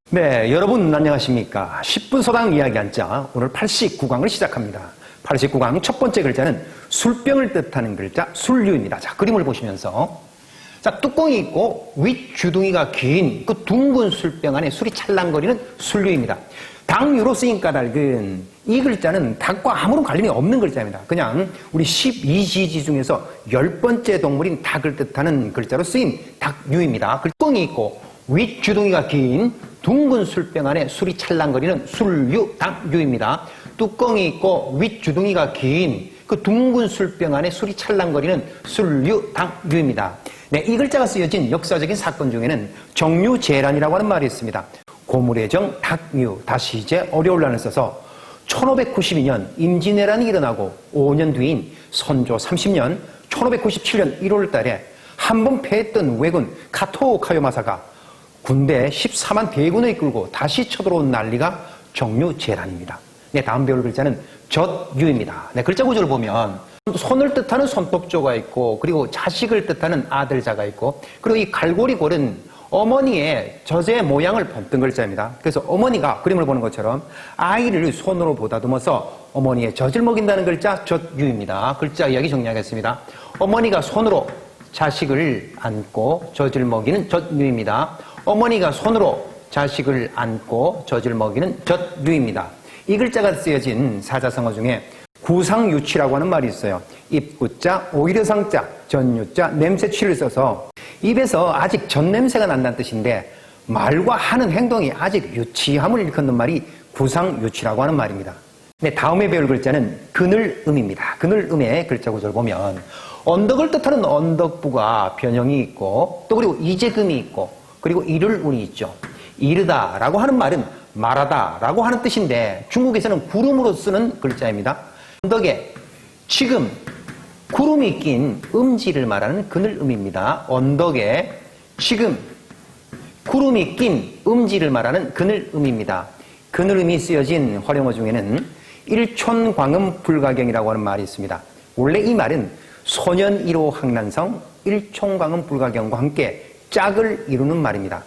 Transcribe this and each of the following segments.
네, 여러분 안녕하십니까. 10분 소당 이야기 한자 오늘 89강을 시작합니다. 89강 첫 번째 글자는 술병을 뜻하는 글자 술류입니다. 자, 그림을 보시면서 자, 뚜껑이 있고 윗주둥이가 긴 그 둥근 술병 안에 술이 찰랑거리는 술류입니다. 당유로 쓰인 까닭은 이 글자는 닭과 아무런 관련이 없는 글자입니다. 그냥 우리 12지지 중에서 10번째 동물인 닭을 뜻하는 글자로 쓰인 닭유입니다. 뚜껑이 있고 윗주둥이가 긴 둥근 술병 안에 술이 찰랑거리는 술류, 닭유입니다. 뚜껑이 있고 윗주둥이가 긴 그 둥근 술병 안에 술이 찰랑거리는 술류, 닭유입니다. 네, 이 글자가 쓰여진 역사적인 사건 중에는 정유재란이라고 하는 말이 있습니다. 고물의 정, 닭유, 다시 이제 어려울란을 써서 1592년 임진왜란이 일어나고 5년 뒤인 선조 30년 1597년 1월 달에 한 번 패했던 왜군 카토 카요마사가 군대 14만 대군을 이끌고 다시 쳐들어온 난리가 정유재란입니다. 네, 다음 배울 글자는 젖유입니다. 네, 글자 구조를 보면 손을 뜻하는 손톱조가 있고 그리고 자식을 뜻하는 아들자가 있고 그리고 이 갈고리 골은 어머니의 젖의 모양을 본뜬 글자입니다. 그래서 어머니가 그림을 보는 것처럼 아이를 손으로 보다듬어서 어머니의 젖을 먹인다는 글자 젖유입니다. 글자 이야기 정리하겠습니다. 어머니가 손으로 자식을 안고 젖을 먹이는 젖유입니다. 어머니가 손으로 자식을 안고 젖을 먹이는 젖유입니다. 이 글자가 쓰여진 사자성어 중에 구상유치라고 하는 말이 있어요. 입구자, 오히려상자, 전유자, 냄새취를 써서 입에서 아직 젖냄새가 난다는 뜻인데 말과 하는 행동이 아직 유치함을 일컫는 말이 구상유치라고 하는 말입니다. 네, 다음에 배울 글자는 그늘음입니다. 그늘음의 글자 구조를 보면 언덕을 뜻하는 언덕부가 변형이 있고 또 그리고 이재금이 있고 그리고 이를운이 있죠. 이르다라고 하는 말은 말하다라고 하는 뜻인데 중국에서는 구름으로 쓰는 글자입니다. 언덕에 지금 구름이 낀 음지를 말하는 그늘음입니다. 언덕에 지금 구름이 낀 음지를 말하는 그늘음입니다. 그늘음이 쓰여진 활용어 중에는 일촌광음 불가경이라고 하는 말이 있습니다. 원래 이 말은 소년 1호 항난성 일촌광음 불가경과 함께 짝을 이루는 말입니다.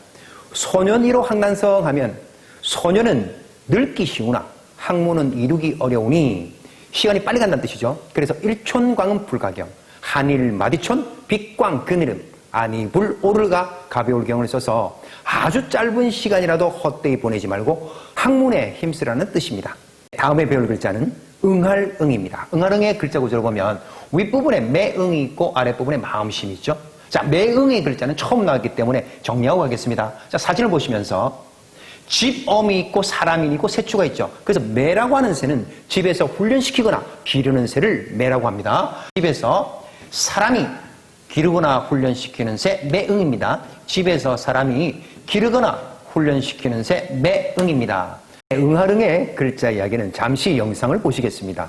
소년 1호 항난성 하면 소년은 늙기 쉬우나 학문은 이루기 어려우니 시간이 빨리 간다는 뜻이죠. 그래서 일촌광음 불가경, 한일 마디촌 빛광 그늘음, 아니불 오르가 가벼울 경을 써서 아주 짧은 시간이라도 헛되이 보내지 말고 학문에 힘쓰라는 뜻입니다. 다음에 배울 글자는 응할응입니다. 응할응의 글자 구조를 보면 윗부분에 매응이 있고 아랫부분에 마음심이 있죠. 자, 매응의 글자는 처음 나왔기 때문에 정리하고 가겠습니다. 자, 사진을 보시면서 집엄이 있고 사람이 있고 새추가 있죠. 그래서 매라고 하는 새는 집에서 훈련시키거나 기르는 새를 매라고 합니다. 집에서 사람이 기르거나 훈련시키는 새 매응입니다. 집에서 사람이 기르거나 훈련시키는 새 매응입니다. 응할응의 글자 이야기는 잠시 영상을 보시겠습니다.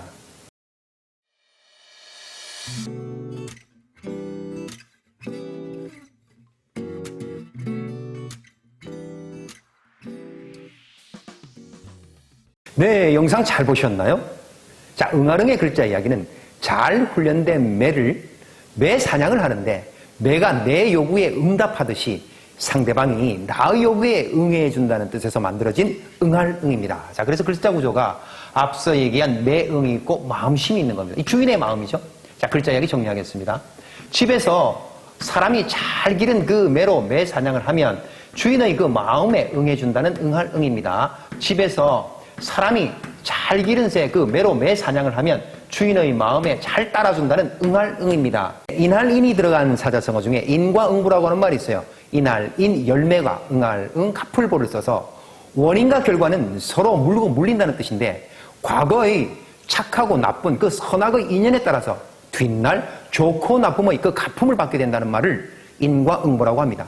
네, 영상 잘 보셨나요? 자, 응할응의 글자 이야기는 잘 훈련된 매를 매 사냥을 하는데 매가 내 요구에 응답하듯이 상대방이 나의 요구에 응해준다는 뜻에서 만들어진 응할응입니다. 자, 그래서 글자 구조가 앞서 얘기한 매응이 있고 마음심이 있는 겁니다. 이 주인의 마음이죠. 자, 글자 이야기 정리하겠습니다. 집에서 사람이 잘 기른 그 매로 매 사냥을 하면 주인의 그 마음에 응해준다는 응할응입니다. 집에서 사람이 잘 기른 새 그 매로 매 사냥을 하면 주인의 마음에 잘 따라준다는 응할응입니다. 인할인이 들어간 사자성어 중에 인과 응부라고 하는 말이 있어요. 인할인 열매가 응할응 카풀보를 써서 원인과 결과는 서로 물고 물린다는 뜻인데 과거의 착하고 나쁜 그 선악의 인연에 따라서 뒷날 좋고 나쁨의 그 가품을 받게 된다는 말을 인과 응보라고 합니다.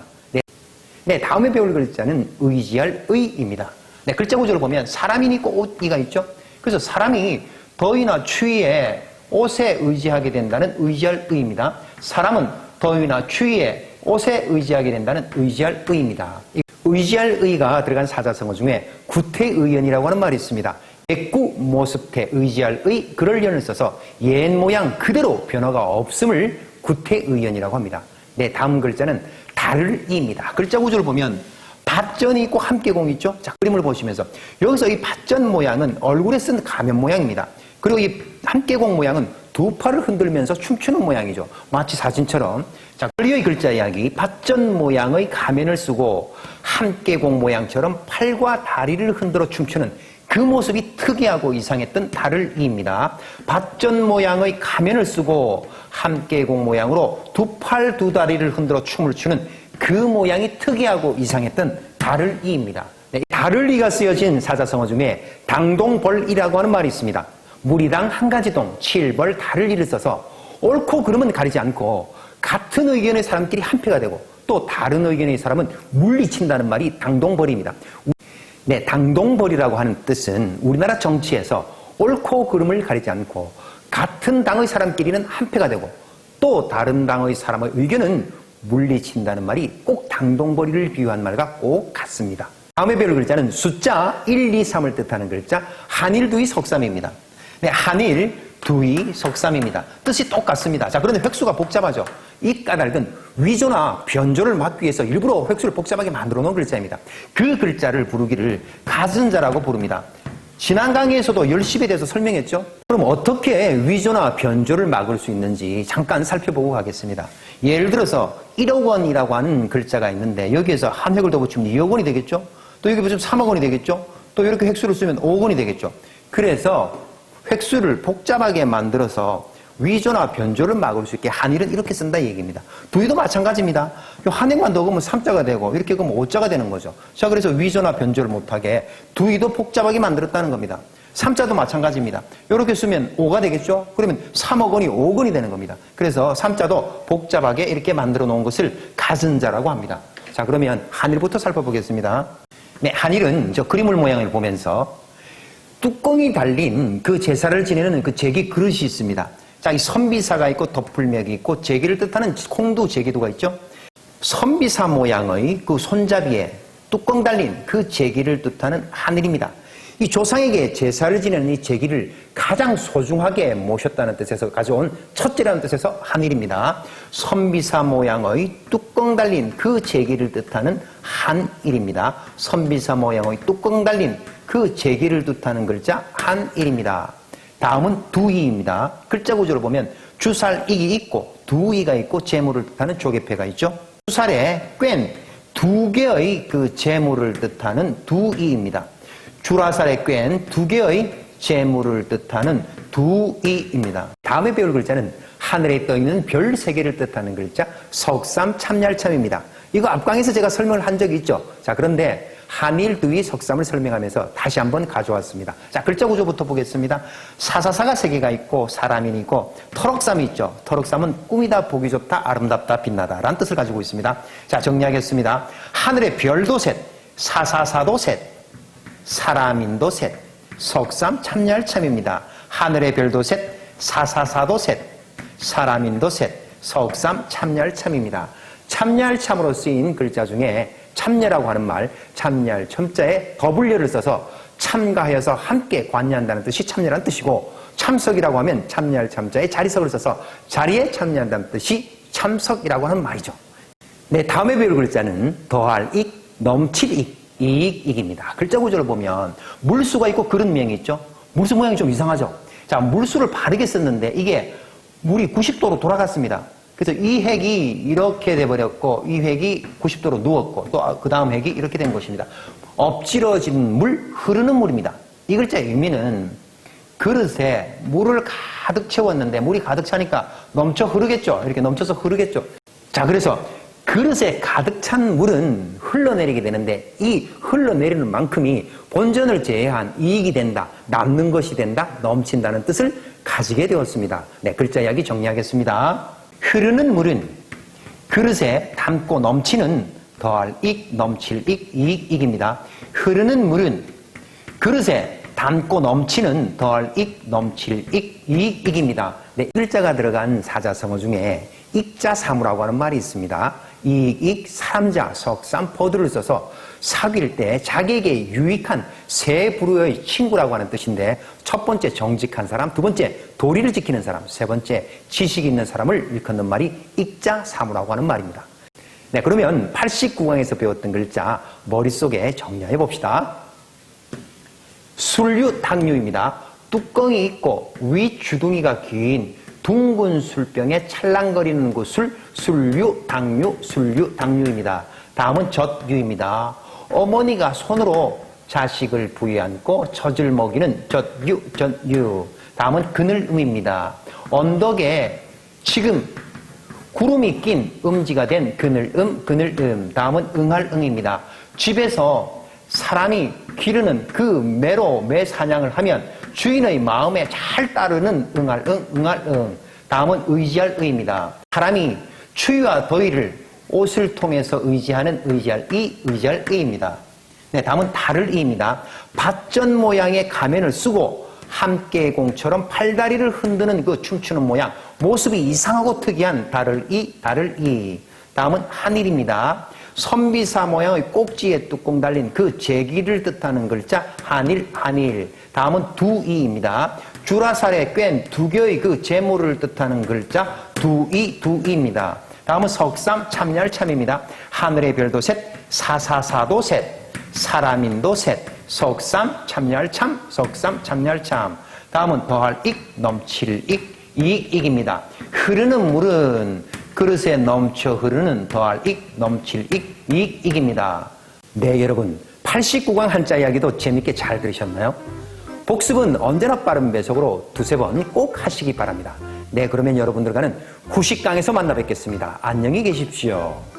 네, 다음에 배울 글자는 의지할 의입니다. 네, 글자 구조를 보면 사람이 있고 옷이가 있죠. 그래서 사람이 더위나 추위에 옷에 의지하게 된다는 의지할 의입니다. 사람은 더위나 추위에 옷에 의지하게 된다는 의지할 의입니다. 의지할 의가 들어간 사자성어 중에 구태의연이라고 하는 말이 있습니다. 백구 모습태 의지할 의 그럴 연을 써서 옛 모양 그대로 변화가 없음을 구태의연이라고 합니다. 네, 다음 글자는 달의입니다. 글자 구조를 보면 밭전이 있고 함께공이 있죠. 자, 그림을 보시면서 여기서 이 밭전 모양은 얼굴에 쓴 가면 모양입니다. 그리고 이 함께공 모양은 두 팔을 흔들면서 춤추는 모양이죠. 마치 사진처럼. 자, 클리어의 글자 이야기. 밭전 모양의 가면을 쓰고 함께공 모양처럼 팔과 다리를 흔들어 춤추는 그 모습이 특이하고 이상했던 달을 이입니다. 밭전 모양의 가면을 쓰고 함께공 모양으로 두 팔 두 다리를 흔들어 춤을 추는 그 모양이 특이하고 이상했던 달을 이입니다. 네, 달을 이가 쓰여진 사자성어 중에 당동벌이라고 하는 말이 있습니다. 무리당 한 가지 동, 7벌 달을 이를 써서 옳고 그름은 가리지 않고 같은 의견의 사람끼리 한패가 되고 또 다른 의견의 사람은 물리친다는 말이 당동벌입니다. 네, 당동벌이라고 하는 뜻은 우리나라 정치에서 옳고 그름을 가리지 않고 같은 당의 사람끼리는 한패가 되고 또 다른 당의 사람의 의견은 물리친다는 말이 꼭 당동벌이를 비유한 말과 꼭 같습니다. 다음에 배울 글자는 숫자 1, 2, 3을 뜻하는 글자 한일두이 석삼입니다. 네, 한일, 두이, 석삼입니다. 뜻이 똑같습니다. 자, 그런데 획수가 복잡하죠. 이 까닭은 위조나 변조를 막기 위해서 일부러 획수를 복잡하게 만들어 놓은 글자입니다. 그 글자를 부르기를 가전자라고 부릅니다. 지난 강의에서도 10에 대해서 설명했죠. 그럼 어떻게 위조나 변조를 막을 수 있는지 잠깐 살펴보고 가겠습니다. 예를 들어서 1억 원이라고 하는 글자가 있는데 여기에서 한 획을 더 붙이면 2억 원이 되겠죠. 또 여기 붙이면 3억 원이 되겠죠. 또 이렇게 획수를 쓰면 5억 원이 되겠죠. 그래서 획수를 복잡하게 만들어서 위조나 변조를 막을 수 있게 한일은 이렇게 쓴다 이 얘기입니다. 두이도 마찬가지입니다. 한 획만 더 그으면 3자가 되고 이렇게 그으면 5자가 되는 거죠. 자, 그래서 위조나 변조를 못하게 두이도 복잡하게 만들었다는 겁니다. 3자도 마찬가지입니다. 이렇게 쓰면 5가 되겠죠? 그러면 3억 원이 5억 원이 되는 겁니다. 그래서 3자도 복잡하게 이렇게 만들어 놓은 것을 가전자라고 합니다. 자, 그러면 한일부터 살펴보겠습니다. 네, 한일은 저 그림을 모양을 보면서 뚜껑이 달린 그 제사를 지내는 그 제기 그릇이 있습니다. 자, 이 선비사가 있고 덮을맥이 있고 제기를 뜻하는 콩두 제기도가 있죠. 선비사 모양의 그 손잡이에 뚜껑 달린 그 제기를 뜻하는 하늘입니다. 이 조상에게 제사를 지내는 이 제기를 가장 소중하게 모셨다는 뜻에서 가져온 첫째라는 뜻에서 하늘입니다. 선비사 모양의 뚜껑 달린 그 제기를 뜻하는 한일입니다. 선비사 모양의 뚜껑 달린 그 제기를 뜻하는 글자 한일입니다. 다음은 두이입니다. 글자 구조를 보면 주살익이 있고 두이가 있고 재물을 뜻하는 조개패가 있죠. 주살에 꽹 두 개의 그 재물을 뜻하는 두이입니다. 주라살에 꽹 두 개의 재물을 뜻하는 두이입니다. 다음에 배울 글자는 하늘에 떠있는 별 세 개를 뜻하는 글자 석삼 참얄참입니다. 이거 앞강에서 제가 설명을 한 적이 있죠. 자, 그런데 한일, 두이, 석삼을 설명하면서 다시 한번 가져왔습니다. 자, 글자 구조부터 보겠습니다. 사사사가 세 개가 있고 사람인이 있고 터럭삼이 있죠. 터럭삼은 꿈이다, 보기 좋다, 아름답다, 빛나다 라는 뜻을 가지고 있습니다. 자, 정리하겠습니다. 하늘의 별도 셋, 사사사도 셋, 사람인도 셋, 석삼 참얄참입니다. 하늘의 별도 셋, 사사사도 셋, 사람인도 셋, 석삼 참얄참입니다. 참얄참으로 쓰인 글자 중에 참여라고 하는 말, 참여할 첨자에 W를 써서 참가하여서 함께 관여한다는 뜻이 참여라는 뜻이고, 참석이라고 하면 참여할 참자에 자리석을 써서 자리에 참여한다는 뜻이 참석이라고 하는 말이죠. 네, 다음에 배울 글자는 더할 익, 넘칠 익, 이익익입니다. 글자 구조를 보면 물수가 있고 그릇 모양이 있죠. 물수 모양이 좀 이상하죠. 자, 물수를 바르게 썼는데 이게 물이 90도로 돌아갔습니다. 그래서 이 획이 이렇게 돼버렸고 이 획이 90도로 누웠고 또 그 다음 획이 이렇게 된 것입니다. 엎질러진 물, 흐르는 물입니다. 이 글자의 의미는 그릇에 물을 가득 채웠는데 물이 가득 차니까 넘쳐 흐르겠죠. 이렇게 넘쳐서 흐르겠죠. 자, 그래서 그릇에 가득 찬 물은 흘러내리게 되는데 이 흘러내리는 만큼이 본전을 제외한 이익이 된다, 남는 것이 된다, 넘친다는 뜻을 가지게 되었습니다. 네, 글자 이야기 정리하겠습니다. 흐르는 물은 그릇에 담고 넘치는 더할 익, 넘칠 익, 이익, 익입니다. 흐르는 물은 그릇에 담고 넘치는 더할 익, 넘칠 익, 이익, 익입니다. 네, 글자가 들어간 사자성어 중에 익자사무라고 하는 말이 있습니다. 이익, 익, 사람자, 석삼, 포드를 써서 사귈 때 자기에게 유익한 세 부류의 친구라고 하는 뜻인데, 첫 번째 정직한 사람, 두 번째 도리를 지키는 사람, 세 번째 지식 있는 사람을 일컫는 말이 익자사무라고 하는 말입니다. 네, 그러면 89강에서 배웠던 글자 머릿속에 정리해 봅시다. 술류당류입니다. 뚜껑이 있고 위 주둥이가 긴 둥근 술병에 찰랑거리는 그 술류당류입니다. 다음은 젖류입니다. 어머니가 손으로 자식을 부에 안고 젖을 먹이는 젖류. 다음은 그늘음입니다. 언덕에 지금 구름이 낀 음지가 된 그늘음. 다음은 응할응입니다. 집에서 사람이 기르는 그 매 사냥을 하면 주인의 마음에 잘 따르는 응할응. 다음은 의지할의입니다. 사람이 추위와 더위를 옷을 통해서 의지하는 의지할의입니다. 네, 다음은 달을이입니다. 밭전 모양의 가면을 쓰고 함께공처럼 팔다리를 흔드는 그 춤추는 모양, 모습이 이상하고 특이한 달을이. 다음은 한일입니다. 선비사 모양의 꼭지에 뚜껑 달린 그 제기를 뜻하는 글자 한일. 다음은 두이입니다. 주라살에 꿰인 두교의 그 재물을 뜻하는 글자 두이입니다. 다음은 석삼 참열참입니다. 하늘의 별도 셋, 사사사도 셋, 사람인도 셋, 석삼 참열참. 다음은 더할 익, 넘칠 익, 이익입니다. 흐르는 물은 그릇에 넘쳐 흐르는 더할 익, 넘칠 익, 이익입니다. 네, 여러분 89강 한자 이야기도 재밌게 잘 들으셨나요? 복습은 언제나 빠른 배속으로 두세 번 꼭 하시기 바랍니다. 네, 그러면 여러분들과는 90강에서 만나 뵙겠습니다. 안녕히 계십시오.